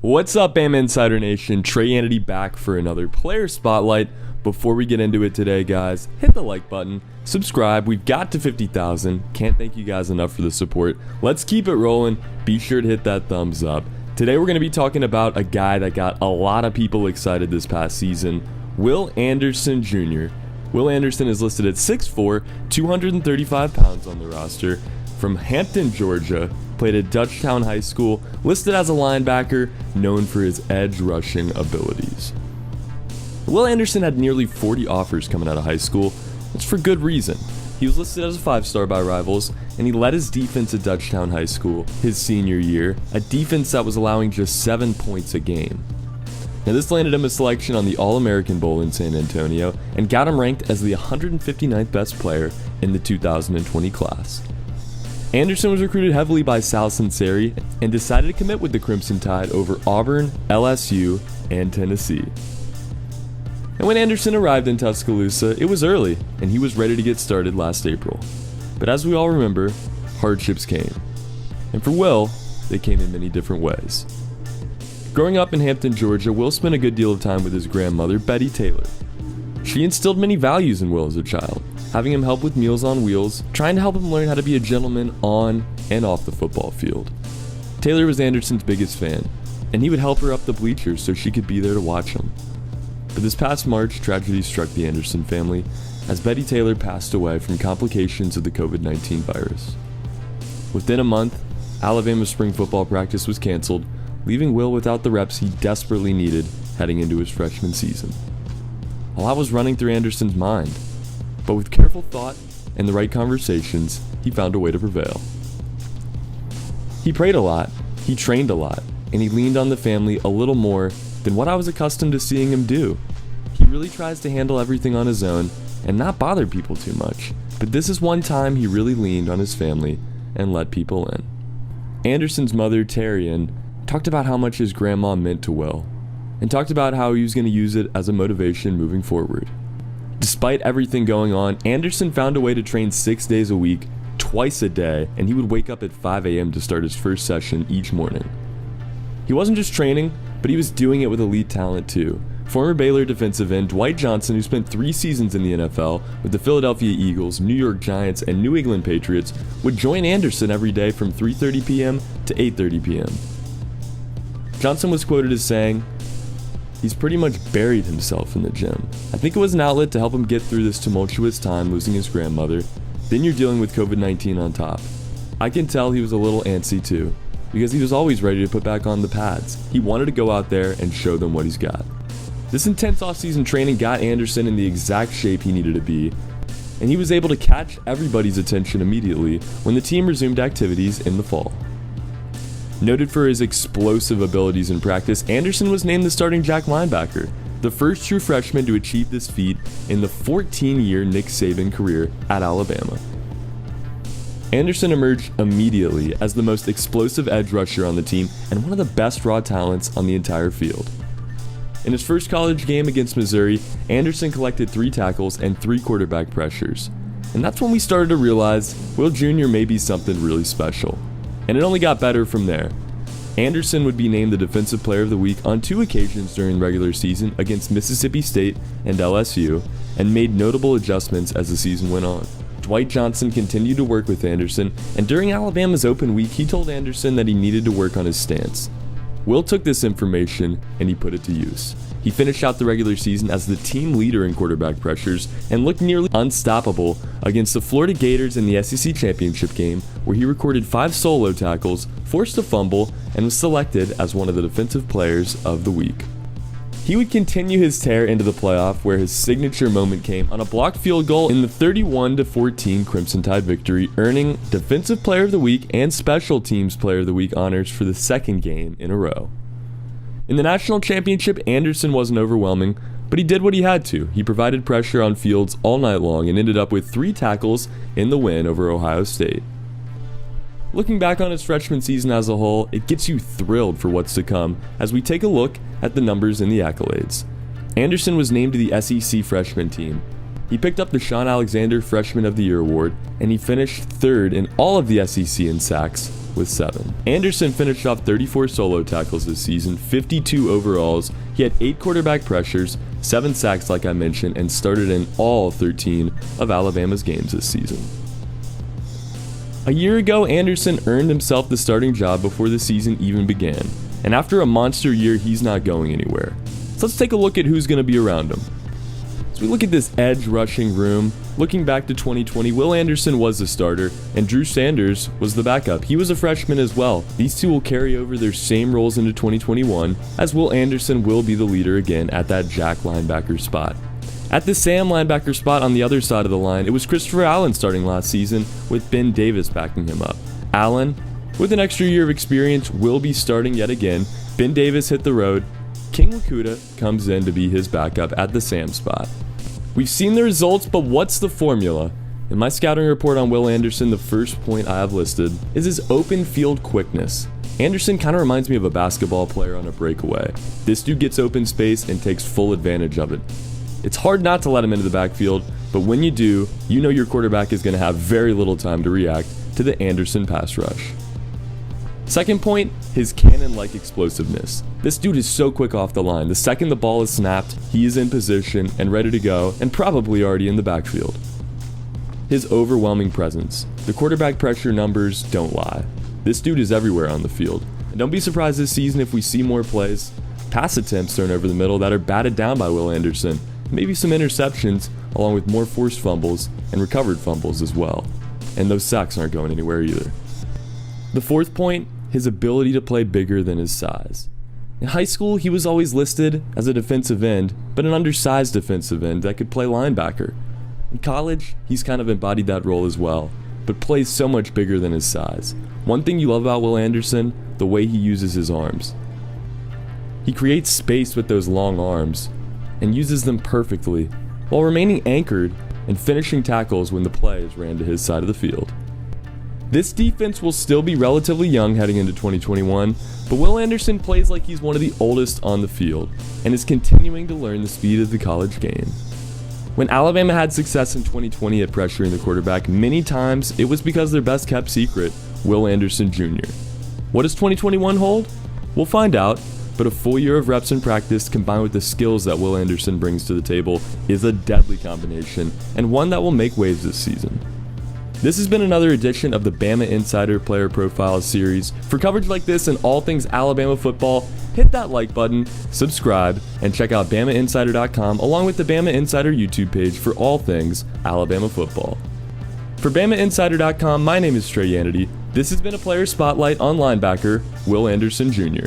What's up, Bama Insider Nation? Trey Hannity back for another player spotlight. Before we get into it today, guys, hit the like button, subscribe. We've got to 50,000. Can't thank you guys enough for the support. Let's keep it rolling. Be sure to hit that thumbs up. Today we're going to be talking about a guy that got a lot of people excited this past season, Will Anderson Jr. Will Anderson is listed at 6'4", 235 pounds on the roster, from Hampton, Georgia, played at Dutchtown High School, listed as a linebacker, known for his edge rushing abilities. Will Anderson had nearly 40 offers coming out of high school. That's for good reason. He was listed as a 5-star by Rivals, and he led his defense at Dutchtown High School his senior year, a defense that was allowing just 7 points a game. Now this landed him a selection on the All-American Bowl in San Antonio, and got him ranked as the 159th best player in the 2020 class. Anderson was recruited heavily by Sal Sunseri and decided to commit with the Crimson Tide over Auburn, LSU, and Tennessee. And when Anderson arrived in Tuscaloosa, it was early, and he was ready to get started last April. But as we all remember, hardships came. And for Will, they came in many different ways. Growing up in Hampton, Georgia, Will spent a good deal of time with his grandmother, Betty Taylor. She instilled many values in Will as a child, having him help with Meals on Wheels, trying to help him learn how to be a gentleman on and off the football field. Taylor was Anderson's biggest fan, and he would help her up the bleachers so she could be there to watch him. But this past March, tragedy struck the Anderson family as Betty Taylor passed away from complications of the COVID-19 virus. Within a month, Alabama's spring football practice was canceled, leaving Will without the reps he desperately needed heading into his freshman season. A lot was running through Anderson's mind, but with careful thought and the right conversations, he found a way to prevail. He prayed a lot, he trained a lot, and he leaned on the family a little more than what I was accustomed to seeing him do. He really tries to handle everything on his own and not bother people too much, but this is one time he really leaned on his family and let people in. Anderson's mother, Terrian, talked about how much his grandma meant to Will, and talked about how he was going to use it as a motivation moving forward. Despite everything going on, Anderson found a way to train 6 days a week, twice a day, and he would wake up at 5 a.m. to start his first session each morning. He wasn't just training, but he was doing it with elite talent too. Former Baylor defensive end Dwight Johnson, who spent 3 seasons in the NFL with the Philadelphia Eagles, New York Giants, and New England Patriots, would join Anderson every day from 3:30 p.m. to 8:30 p.m. Johnson was quoted as saying, "He's pretty much buried himself in the gym. I think it was an outlet to help him get through this tumultuous time losing his grandmother. Then you're dealing with COVID-19 on top. I can tell he was a little antsy too, because he was always ready to put back on the pads. He wanted to go out there and show them what he's got." This intense off-season training got Anderson in the exact shape he needed to be, and he was able to catch everybody's attention immediately when the team resumed activities in the fall. Noted for his explosive abilities in practice, Anderson was named the starting Jack linebacker, the first true freshman to achieve this feat in the 14-year Nick Saban career at Alabama. Anderson emerged immediately as the most explosive edge rusher on the team and one of the best raw talents on the entire field. In his first college game against Missouri, Anderson collected 3 tackles and 3 quarterback pressures. And that's when we started to realize Will Jr. may be something really special. And it only got better from there. Anderson would be named the Defensive Player of the Week on 2 occasions during regular season against Mississippi State and LSU, and made notable adjustments as the season went on. Dwight Johnson continued to work with Anderson, and during Alabama's open week, he told Anderson that he needed to work on his stance. Will took this information and he put it to use. He finished out the regular season as the team leader in quarterback pressures and looked nearly unstoppable against the Florida Gators in the SEC championship game, where he recorded 5 solo tackles, forced a fumble, and was selected as one of the defensive players of the week. He would continue his tear into the playoff, where his signature moment came on a blocked field goal in the 31-14 Crimson Tide victory, earning Defensive Player of the Week and Special Teams Player of the Week honors for the 2nd game in a row. In the national championship, Anderson wasn't overwhelming, but he did what he had to. He provided pressure on Fields all night long and ended up with 3 tackles in the win over Ohio State. Looking back on his freshman season as a whole, it gets you thrilled for what's to come as we take a look at the numbers and the accolades. Anderson was named to the SEC freshman team. He picked up the Sean Alexander Freshman of the Year award, and he finished 3rd in all of the SEC in sacks, with 7. Anderson finished off 34 solo tackles this season, 52 overalls. He had 8 quarterback pressures, 7 sacks like I mentioned, and started in all 13 of Alabama's games this season. A year ago, Anderson earned himself the starting job before the season even began, and after a monster year, he's not going anywhere. So let's take a look at who's going to be around him. As we look at this edge rushing room, looking back to 2020, Will Anderson was the starter, and Drew Sanders was the backup. He was a freshman as well. These two will carry over their same roles into 2021, as Will Anderson will be the leader again at that Jack linebacker spot. At the Sam linebacker spot on the other side of the line, it was Christopher Allen starting last season with Ben Davis backing him up. Allen, with an extra year of experience, will be starting yet again. Ben Davis hit the road. King Lakuta comes in to be his backup at the Sam spot. We've seen the results, but what's the formula? In my scouting report on Will Anderson, the first point I have listed is his open field quickness. Anderson kind of reminds me of a basketball player on a breakaway. This dude gets open space and takes full advantage of it. It's hard not to let him into the backfield, but when you do, you know your quarterback is going to have very little time to react to the Anderson pass rush. Second point, his cannon-like explosiveness. This dude is so quick off the line. The second the ball is snapped, he is in position and ready to go, and probably already in the backfield. His overwhelming presence. The quarterback pressure numbers don't lie. This dude is everywhere on the field. And don't be surprised this season if we see more plays, pass attempts thrown over the middle that are batted down by Will Anderson. Maybe some interceptions, along with more forced fumbles and recovered fumbles as well. And those sacks aren't going anywhere either. The fourth point, his ability to play bigger than his size. In high school, he was always listed as a defensive end, but an undersized defensive end that could play linebacker. In college, he's kind of embodied that role as well, but plays so much bigger than his size. One thing you love about Will Anderson, the way he uses his arms. He creates space with those long arms and uses them perfectly, while remaining anchored and finishing tackles when the play is ran to his side of the field. This defense will still be relatively young heading into 2021, but Will Anderson plays like he's one of the oldest on the field and is continuing to learn the speed of the college game. When Alabama had success in 2020 at pressuring the quarterback, many times it was because their best kept secret, Will Anderson Jr. What does 2021 hold? We'll find out, but a full year of reps in practice combined with the skills that Will Anderson brings to the table is a deadly combination and one that will make waves this season. This has been another edition of the Bama Insider Player Profile series. For coverage like this and all things Alabama football, hit that like button, subscribe, and check out BamaInsider.com along with the Bama Insider YouTube page for all things Alabama football. For BamaInsider.com, my name is Trey Yanity. This has been a Player Spotlight on linebacker Will Anderson Jr.